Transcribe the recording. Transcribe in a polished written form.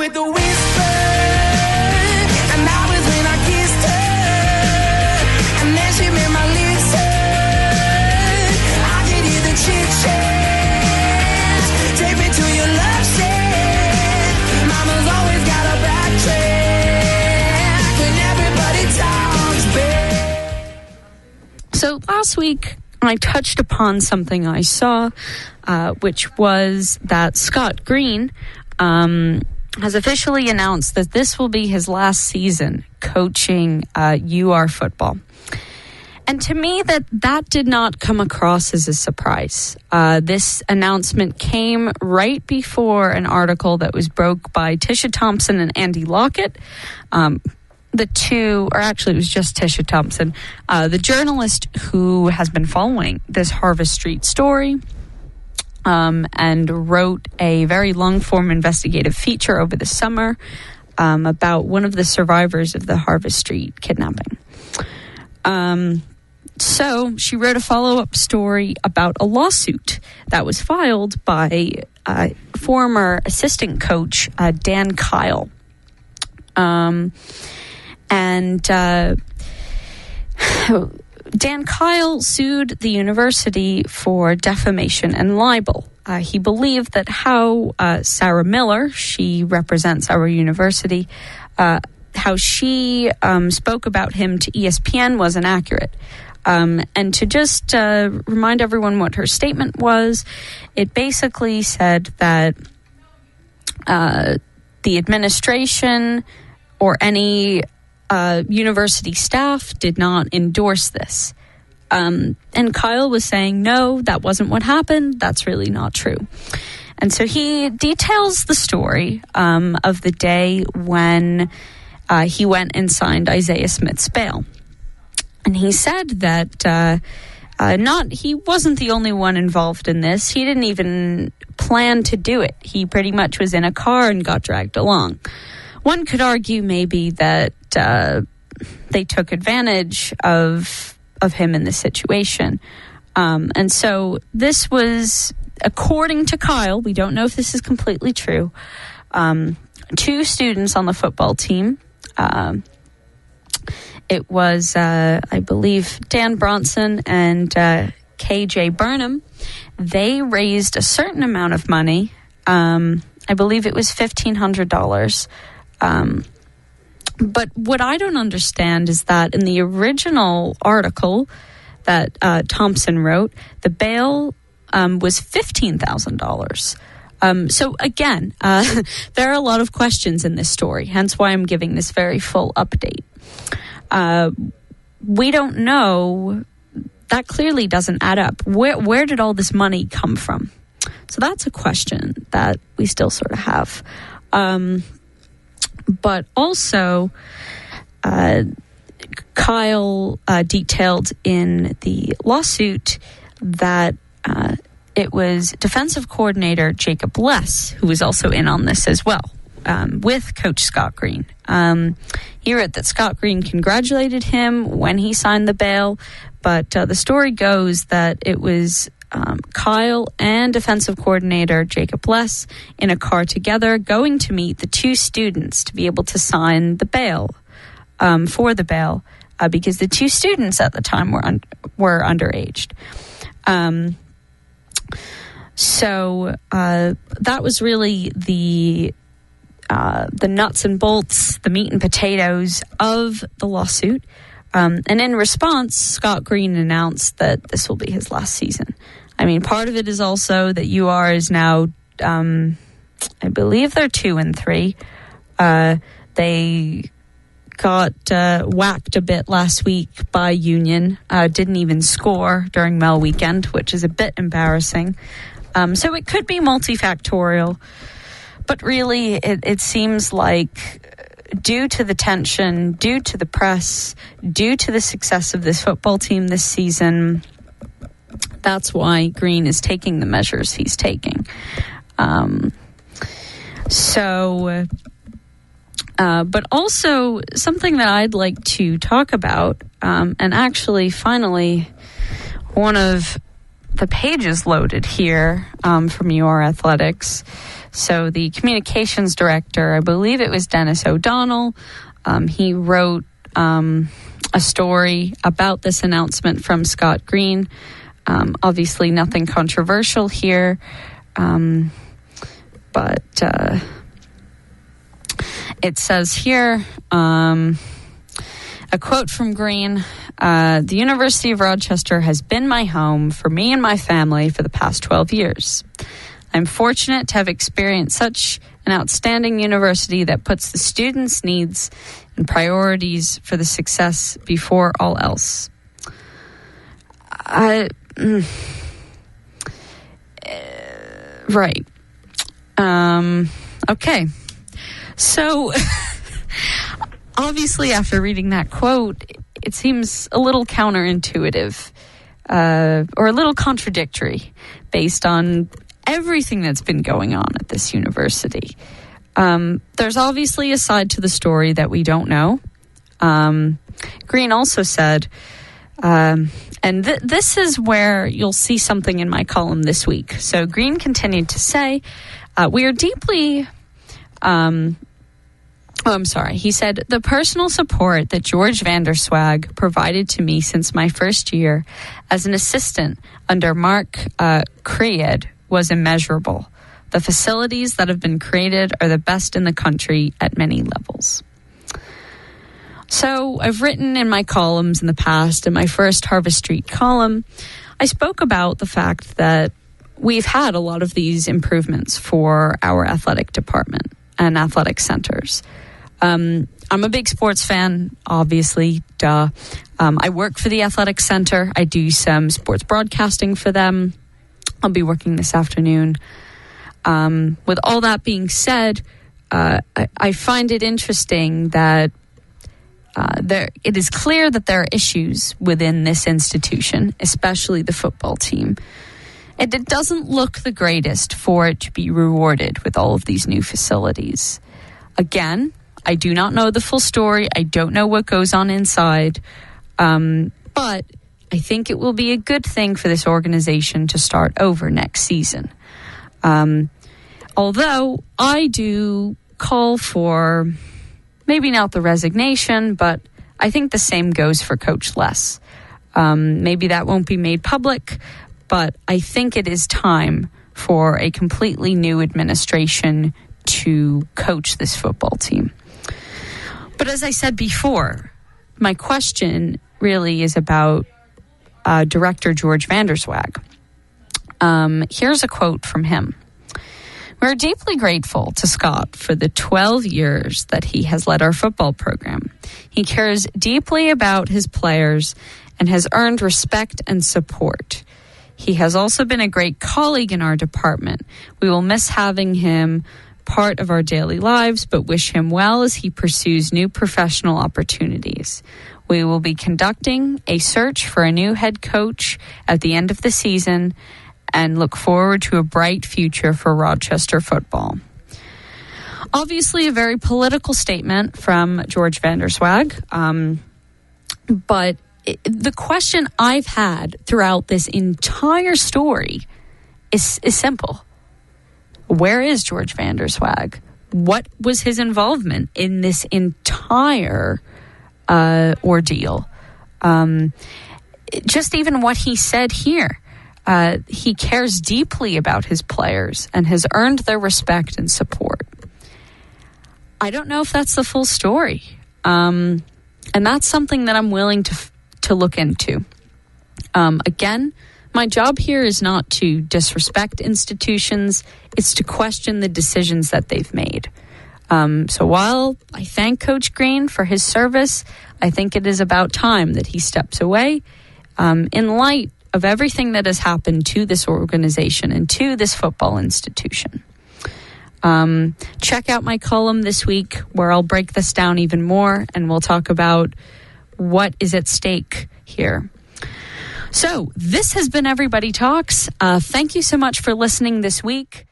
with the whisper, and that was when I kissed her, and then she made my lips hurt. I could hear the chit chat, take me to your love shack. Mama's always got a backtrack when everybody talks back. So last week I touched upon something I saw, which was that Scott Green has officially announced that this will be his last season coaching UR football. And to me, that did not come across as a surprise. This announcement came right before an article that was broke by Tisha Thompson and Andy Lockett. The two, or actually it was just Tisha Thompson, the journalist who has been following this Harvest Street story, and wrote a very long-form investigative feature over the summer about one of the survivors of the Harvest Street kidnapping. So she wrote a follow-up story about a lawsuit that was filed by former assistant coach Dan Kyle. And Dan Kyle sued the university for defamation and libel. He believed that how Sarah Miller, she represents our university, how she spoke about him to ESPN was inaccurate. And to just remind everyone what her statement was, it basically said that the administration or any university staff did not endorse this. And Kyle was saying, no, that wasn't what happened. That's really not true. And so he details the story of the day when he went and signed Isaiah Smith's bail. And he said that he wasn't the only one involved in this. He didn't even plan to do it. He pretty much was in a car and got dragged along. One could argue maybe that they took advantage of him in this situation. And so this was, according to Kyle, we don't know if this is completely true, two students on the football team. It was, I believe, Dan Bronson and KJ Burnham. They raised a certain amount of money. I believe it was $1,500. But what I don't understand is that in the original article that Thompson wrote, the bail was $15,000. So again, there are a lot of questions in this story, hence why I'm giving this very full update. We don't know. That clearly doesn't add up. Where did all this money come from? So that's a question that we still sort of have. But also, Kyle detailed in the lawsuit that it was defensive coordinator Jacob Less who was also in on this as well, with Coach Scott Green. He wrote that Scott Green congratulated him when he signed the bail, but the story goes that it was Kyle and defensive coordinator Jacob Less in a car together going to meet the two students to be able to sign the bail, for the bail, because the two students at the time were underaged. So that was really the nuts and bolts, the meat and potatoes of the lawsuit. And in response, Scott Green announced that this will be his last season. I mean, part of it is also that UR is now, I believe they're 2-3. They got whacked a bit last week by Union. Didn't even score during Mel weekend, which is a bit embarrassing. So it could be multifactorial. But really, it seems like due to the tension, due to the press, due to the success of this football team this season, that's why Green is taking the measures he's taking. But also something that I'd like to talk about, and actually, finally, one of the page is loaded here from Your Athletics. So the communications director, I believe it was Dennis O'Donnell, he wrote a story about this announcement from Scott Green. Obviously nothing controversial here, but it says here, a quote from Green, the University of Rochester has been my home for me and my family for the past 12 years. I'm fortunate to have experienced such an outstanding university that puts the students' needs and priorities for the success before all else. Right. Okay. So, obviously, after reading that quote, it seems a little counterintuitive or a little contradictory based on everything that's been going on at this university. There's obviously a side to the story that we don't know. Green also said, and this is where you'll see something in my column this week. So Green continued to say, we are deeply... He said, the personal support that George Vanderswag provided to me since my first year as an assistant under Mark Creed was immeasurable. The facilities that have been created are the best in the country at many levels. So I've written in my columns in the past, in my first Harvest Street column, I spoke about the fact that we've had a lot of these improvements for our athletic department and athletic centers. I'm a big sports fan, obviously, duh. I work for the athletic center. I do some sports broadcasting for them. I'll be working this afternoon. With all that being said, I find it interesting that it is clear that there are issues within this institution, especially the football team. And it doesn't look the greatest for it to be rewarded with all of these new facilities. Again, I do not know the full story. I don't know what goes on inside. But I think it will be a good thing for this organization to start over next season. Although I do call for maybe not the resignation, but I think the same goes for Coach Les. Maybe that won't be made public, but I think it is time for a completely new administration to coach this football team. But as I said before, my question really is about Director George Vanderswag. Here's a quote from him. We're deeply grateful to Scott for the 12 years that he has led our football program. He cares deeply about his players and has earned respect and support. He has also been a great colleague in our department. We will miss having him part of our daily lives, but wish him well as he pursues new professional opportunities. We will be conducting a search for a new head coach at the end of the season and look forward to a bright future for Rochester football. Obviously, a very political statement from George Vanderswag, but the question I've had throughout this entire story is simple. Where is George Vanderswag? What was his involvement in this entire ordeal? Just even what he said here. He cares deeply about his players and has earned their respect and support. I don't know if that's the full story. And that's something that I'm willing to look into. Again, my job here is not to disrespect institutions. It's to question the decisions that they've made. So while I thank Coach Green for his service, I think it is about time that he steps away in light of everything that has happened to this organization and to this football institution. Check out my column this week where I'll break this down even more and we'll talk about what is at stake here. So this has been Everybody Talks. Thank you so much for listening this week.